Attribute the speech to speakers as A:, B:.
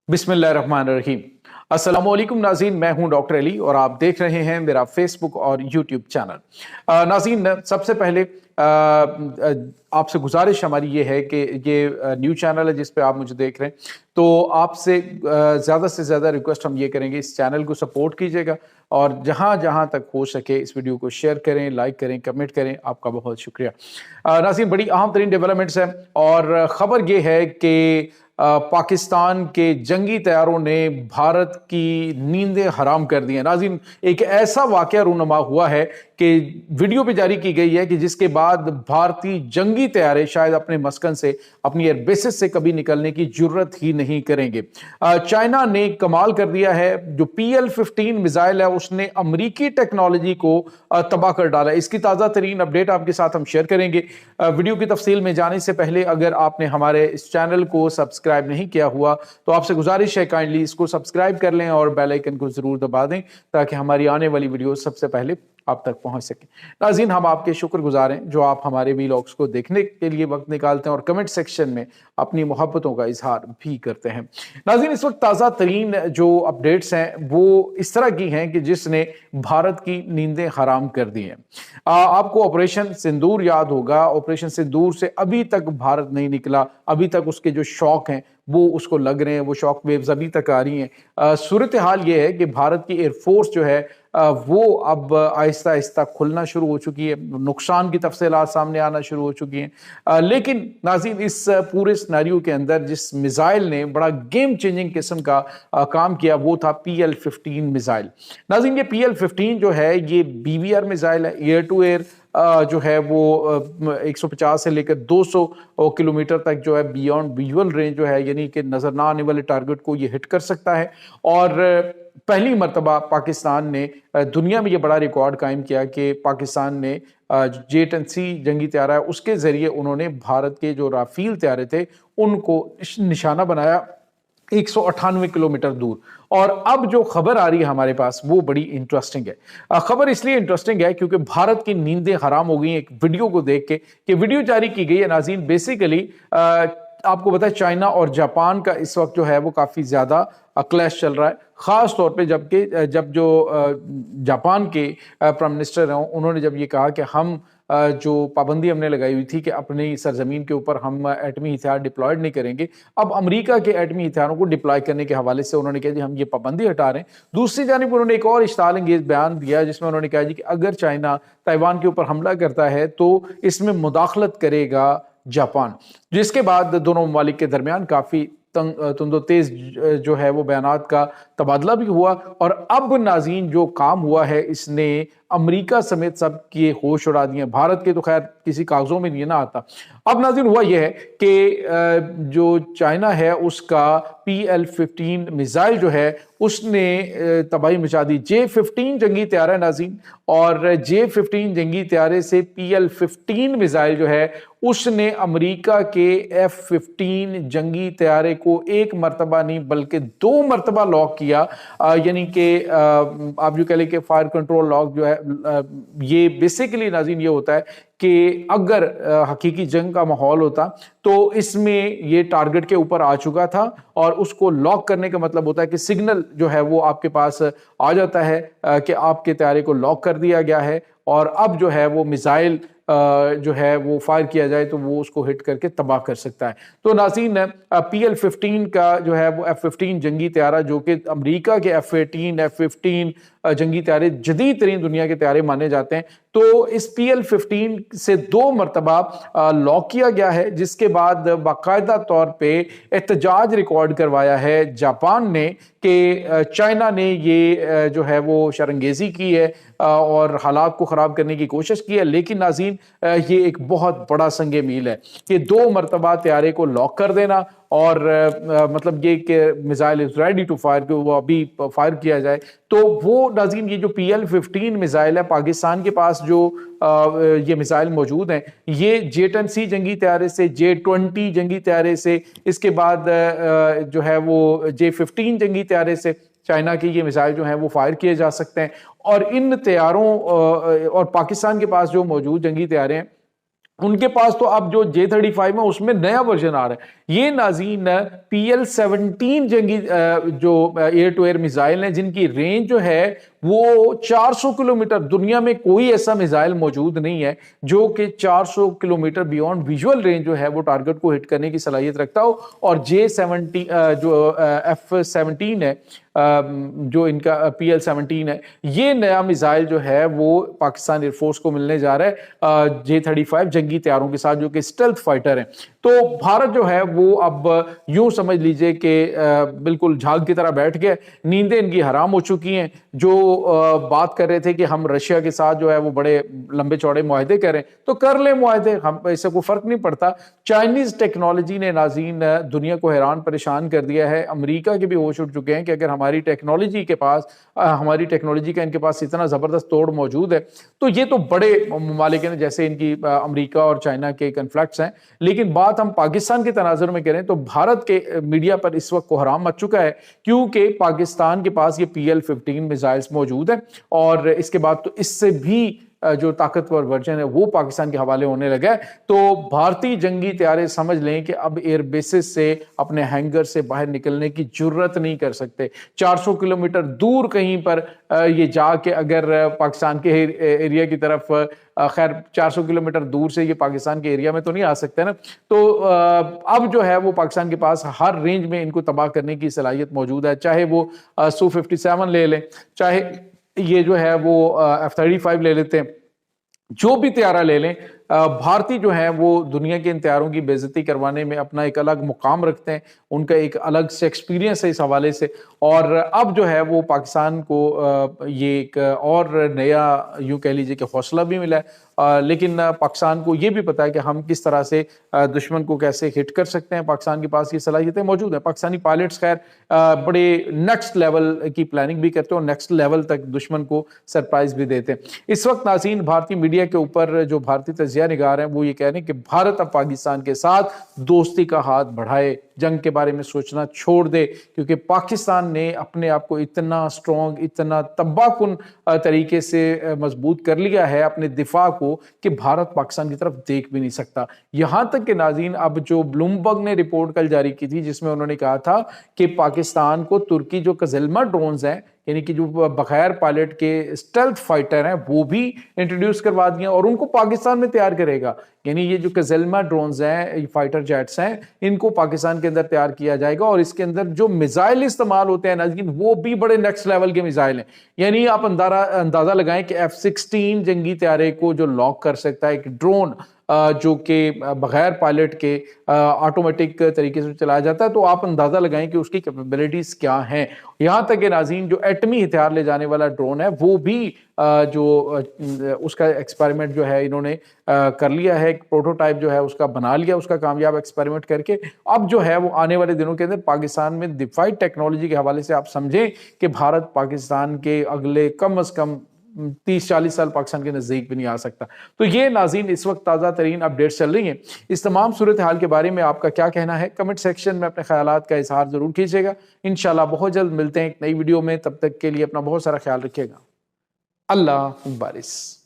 A: बिस्मिल्लाहिर्रहमानिर्रहीम। अस्सलाम वालेकुम नाज़रीन, मैं हूं डॉक्टर अली और आप देख रहे हैं मेरा फेसबुक और यूट्यूब चैनल। नाज़रीन, सबसे पहले आपसे गुजारिश हमारी ये है कि ये न्यू चैनल है जिस पे आप मुझे देख रहे हैं, तो आपसे ज़्यादा से ज़्यादा रिक्वेस्ट हम ये करेंगे, इस चैनल को सपोर्ट कीजिएगा और जहाँ जहाँ तक हो सके इस वीडियो को शेयर करें, लाइक करें, कमेंट करें। आपका बहुत शुक्रिया। नाज़रीन, बड़ी अहम तरीन डेवलपमेंट्स हैं और ख़बर ये है कि पाकिस्तान के जंगी तैयारों ने भारत की नींदें हराम कर दी हैं। नाज़रीन, एक ऐसा वाक़या रूनुमा हुआ है कि वीडियो पे जारी की गई है कि जिसके बाद भारतीय जंगी तैयारे शायद अपने मस्कन से, अपनी एयर बेसिस से कभी निकलने की जुर्रत ही नहीं करेंगे। चाइना ने कमाल कर दिया है। जो PL-15 मिसाइल है उसने अमरीकी टेक्नोलॉजी को तबाह कर डाला। इसकी ताज़ा तरीन अपडेट आपके साथ हम शेयर करेंगे। वीडियो की तफसील में जाने से पहले अगर आपने हमारे इस चैनल को सब्सक्राइब नहीं किया हुआ तो आपसे गुजारिश है काइंडली इसको सब्सक्राइब कर लें और बेल आइकन को जरूर दबा दें ताकि हमारी आने वाली वीडियो सबसे पहले आप तक पहुंच सके। नाज़रीन, हम आपके शुक्रगुजार हैं जो आप हमारे वीलॉग्स को देखने के लिए वक्त निकालते हैं और कमेंट सेक्शन में अपनी मोहब्बतों का इजहार भी करते हैं। नाज़रीन, इस वक्त ताज़ा तरीन जो अपडेट्स हैं वो इस तरह की हैं कि जिसने भारत की नींदें हराम कर दी हैं। आपको ऑपरेशन सिंदूर याद होगा। ऑपरेशन सिंदूर से अभी तक भारत नहीं निकला, अभी तक उसके जो शौक हैं वो उसको लग रहे हैं, वो शॉक वेव्स अभी तक आ रही हैं। सूरत हाल ये है कि भारत की एयरफोर्स जो है वो अब आहिस्ता आहिस्ता खुलना शुरू हो चुकी है, नुकसान की तफसीलात सामने आना शुरू हो चुकी हैं। लेकिन नाज़रीन, इस पूरे सिनेरियो के अंदर जिस मिसाइल ने बड़ा गेम चेंजिंग किस्म का काम किया वो था PL-15 मिसाइल। नाज़रीन, ये PL-15 जो है ये BBR मिसाइल है, एयर टू एयर जो है वो 150 से लेकर 200 किलोमीटर तक जो है बियॉन्ड विजुअल रेंज जो है, यानी कि नजर ना आने वाले टारगेट को ये हिट कर सकता है। और पहली मर्तबा पाकिस्तान ने दुनिया में ये बड़ा रिकॉर्ड कायम किया कि पाकिस्तान ने J-10C जंगी त्यारा है उसके जरिए उन्होंने भारत के जो राफेल त्यारे थे उनको निशाना बनाया 198 किलोमीटर दूर। और अब जो खबर आ रही है हमारे पास वो बड़ी इंटरेस्टिंग है। खबर इसलिए इंटरेस्टिंग है क्योंकि भारत की नींदें हराम हो गई। एक वीडियो को देख के कि वीडियो जारी की गई है। नाज़रीन, बेसिकली आपको पता है चाइना और जापान का इस वक्त जो है वो काफी ज्यादा क्लैश चल रहा है, खास तौर पे जब जो जापान के प्राइम मिनिस्टर हैं उन्होंने जब ये कहा कि हम जो पाबंदी हमने लगाई हुई थी कि अपनी सरजमीन के ऊपर हम एटमी हथियार डिप्लॉयड नहीं करेंगे, अब अमेरिका के एटमी हथियारों को डिप्लॉय करने के हवाले से उन्होंने कहा जी हम ये पाबंदी हटा रहे हैं। दूसरी जानिब उन्होंने एक और इश्ताल अंगेज बयान दिया जिसमें उन्होंने कहा जी कि अगर चाइना ताइवान के ऊपर हमला करता है तो इसमें मुदाखलत करेगा जापान। जिसके बाद दोनों ममालिक के दरमियान काफी तुंदो तेज जो है वो बयानात का तबादला भी हुआ। और अब नाज़रीन जो काम हुआ है इसने अमेरिका समेत सब के होश उड़ा दिए। भारत के तो खैर किसी कागजों में नहीं ना आता। अब नाज़रीन हुआ यह है कि जो चाइना है उसका PL-15 मिसाइल जो है उसने तबाही मचा दी। J-15 जंगी त्यारा है नाज़रीन, और J-15 जंगी त्यारे से PL-15 मिसाइल जो है उसने अमेरिका के F-15 जंगी त्यारे को एक मरतबा नहीं बल्कि 2 मरतबा लॉक किया। यानी कि आप जो कह लें कि फायर कंट्रोल लॉक जो है ये बेसिकली नाज़रीन ये होता है कि अगर हकीकी जंग का माहौल होता तो इसमें ये टारगेट के ऊपर आ चुका था और उसको लॉक करने का मतलब होता है कि सिग्नल जो है वो आपके पास आ जाता है कि आपके तैयारे को लॉक कर दिया गया है और अब जो है वो मिसाइल जो है वो फायर किया जाए तो वो उसको हिट करके तबाह कर सकता है। तो नाज़रीन, PL-15 का जो है वो F-15 जंगी त्यारा जो कि अमेरिका के F-18 F-15 जंगी त्यारे जदीद तरीन दुनिया के त्यारे माने जाते हैं, तो इस PL-15 से 2 मरतबा लॉक किया गया है। जिसके बाद बाकायदा तौर पे एहतजाज रिकॉर्ड करवाया है जापान ने कि चाइना ने ये जो है वो शरंगेजी की है और हालात को ख़राब करने की कोशिश की है। लेकिन नाज़रीन, ये एक बहुत बड़ा संगे मील है कि 2 मरतबा त्यारे को लॉक कर देना और मतलब ये कि missile is ready to fire, कि वो अभी फायर किया जाए। तो वो नाज़रीन ये जो PL-15 मिसाइल है पाकिस्तान के पास जो ये मिसाइल मौजूद हैं, ये J-10C जंगी त्यारे से, J-20 जंगी त्यारे से, इसके बाद जो है वो J-15 जंगी त्यारे से चाइना के ये मिसाइल जो हैं वो फायर किए जा सकते हैं। और इन तैयारों और पाकिस्तान के पास जो मौजूद जंगी तैयारे हैं ان کے پاس تو اب جو J-35 ہے اس میں نیا ورژن آ رہا ہے. یہ ناظرین PL-17 جنگی جو ایئر ٹو ایئر میزائل ہیں جن کی رینج جو ہے وہ 400 کلومیٹر. دنیا میں کوئی ایسا میزائل موجود نہیں ہے جو کہ 400 کلومیٹر بیونڈ ویژول رینج جو ہے وہ ٹارگٹ کو ہٹ کرنے کی صلاحیت رکھتا ہو. اور J-17 جو F-17 ہے جو ان کا PL-17 ہے, یہ نیا میزائل جو ہے وہ پاکستان ایئر فورس کو ملنے جا رہا ہے J-35 جنگی طیاروں کے ساتھ جو کہ اسٹیلتھ فائٹر ہیں. تو بھارت جو ہے وہ اب یوں سمجھ لیجئے کہ بالکل جھاگ کی طرح بیٹھ گیا, نیندیں ان کی حرام ہو چکی ہیں. جو بات کر رہے تھے کہ ہم رشیا کے ساتھ جو ہے وہ بڑے لمبے چوڑے معاہدے کریں تو کر لیں معاہدے, ہم اس سے کوئی فرق نہیں پڑتا. چائنیز ٹیکنالوجی نے ناظرین دنیا کو حیران پریشان کر دیا ہے. امریکہ کے بھی ہوش اٹھ چکے ہیں کہ اگر ہماری ٹیکنالوجی کا ان کے پاس اتنا زبردست توڑ موجود ہے تو یہ تو بڑے ممالک ہیں جیسے ان کی امریکہ اور چائنا کے کنفلکٹس ہیں. لیکن بات ہم پاکستان کے تناظر میں کریں تو بھارت کے میڈیا پر اس وقت کوحرام مچ چکا ہے کیونکہ پاکستان کے پاس یہ PL-15 میزائلز موجود ہیں اور اس کے بعد تو اس سے بھی جو طاقتور ورژن ہے وہ پاکستان کے حوالے ہونے لگا ہے. تو بھارتی جنگی طیارے سمجھ لیں کہ اب ایئر بیسز سے اپنے ہینگر سے باہر نکلنے کی جرت نہیں کر سکتے. 400 کلومیٹر دور کہیں پر یہ جا کے اگر پاکستان کے ایریا کی طرف, خیر 400 کلومیٹر دور سے یہ پاکستان کے ایریا میں تو نہیں آ سکتے نا, تو اب جو ہے وہ پاکستان کے پاس ہر رینج میں ان کو تباہ کرنے کی صلاحیت موجود ہے. چاہے وہ Su-57 لے لیں, چاہے یہ جو ہے وہ F-35 لے لیتے ہیں, جو بھی طیارہ لے لیں, بھارتی جو ہیں وہ دنیا کے ان طیاروں کی بے عزتی کروانے میں اپنا ایک الگ مقام رکھتے ہیں. ان کا ایک الگ سے ایکسپیرینس ہے اس حوالے سے. اور اب جو ہے وہ پاکستان کو یہ ایک اور نیا یوں کہہ لیجئے کہ حوصلہ بھی ملا ہے. لیکن پاکستان کو یہ بھی پتا ہے کہ ہم کس طرح سے دشمن کو کیسے ہٹ کر سکتے ہیں. پاکستان کے پاس یہ صلاحیتیں موجود ہیں. پاکستانی پائلٹس خیر بڑے نیکسٹ لیول کی پلاننگ بھی کرتے ہیں اور نیکسٹ لیول تک دشمن کو سرپرائز بھی دیتے ہیں. اس وقت ناظرین بھارتی میڈیا کے اوپر جو بھارتی تجزیہ نگار ہیں وہ یہ کہہ رہے ہیں کہ بھارت اب پاکستان کے ساتھ دوستی کا ہاتھ بڑھائے, جنگ کے بارے میں سوچنا چھوڑ دے, کیونکہ پاکستان نے اپنے آپ کو اتنا سٹرونگ, اتنا تباہ کن طریقے سے مضبوط کر لیا ہے اپنے دفاع کو کہ بھارت پاکستان کی طرف دیکھ بھی نہیں سکتا. یہاں تک کہ ناظرین اب جو بلومبرگ نے رپورٹ کل جاری کی تھی جس میں انہوں نے کہا تھا کہ پاکستان کو ترکی جو کزلما ڈرونز ہیں یعنی کہ جو بغیر پائلٹ کے اسٹیلتھ فائٹر ہیں وہ بھی انٹروڈیوس کروا دیا اور ان کو پاکستان میں تیار کرے گا. یعنی یہ جو کزلما ڈرونز ہیں, فائٹر جیٹس ہیں, ان کو پاکستان کے اندر تیار کیا جائے گا اور اس کے اندر جو میزائل استعمال ہوتے ہیں ناظرین وہ بھی بڑے نیکسٹ لیول کے میزائل ہیں. یعنی آپ اندازہ لگائیں کہ F-16 جنگی طیارے کو جو لاک کر سکتا ہے ایک ڈرون جو کہ بغیر پائلٹ کے آٹومیٹک طریقے سے چلایا جاتا ہے, تو آپ اندازہ لگائیں کہ اس کی کیپیبلٹیز کیا ہیں. یہاں تک کہ ناظرین جو ایٹمی ہتھیار لے جانے والا ڈرون ہے وہ بھی جو اس کا ایکسپیریمنٹ جو ہے انہوں نے کر لیا ہے, ایک پروٹوٹائپ جو ہے اس کا بنا لیا, اس کا کامیاب ایکسپیریمنٹ کر کے اب جو ہے وہ آنے والے دنوں کے اندر پاکستان میں دفاعی ٹیکنالوجی کے حوالے سے آپ سمجھیں کہ بھارت پاکستان کے اگلے کم از کم 30-40 سال پاکستان کے نزدیک بھی نہیں آ سکتا. تو یہ ناظرین اس وقت تازہ ترین اپڈیٹس چل رہی ہیں. اس تمام صورتحال کے بارے میں آپ کا کیا کہنا ہے؟ کمنٹ سیکشن میں اپنے خیالات کا اظہار ضرور کیجیے گا. انشاءاللہ بہت جلد ملتے ہیں ایک نئی ویڈیو میں, تب تک کے لیے اپنا بہت سارا خیال رکھیے گا. اللہ مبارک.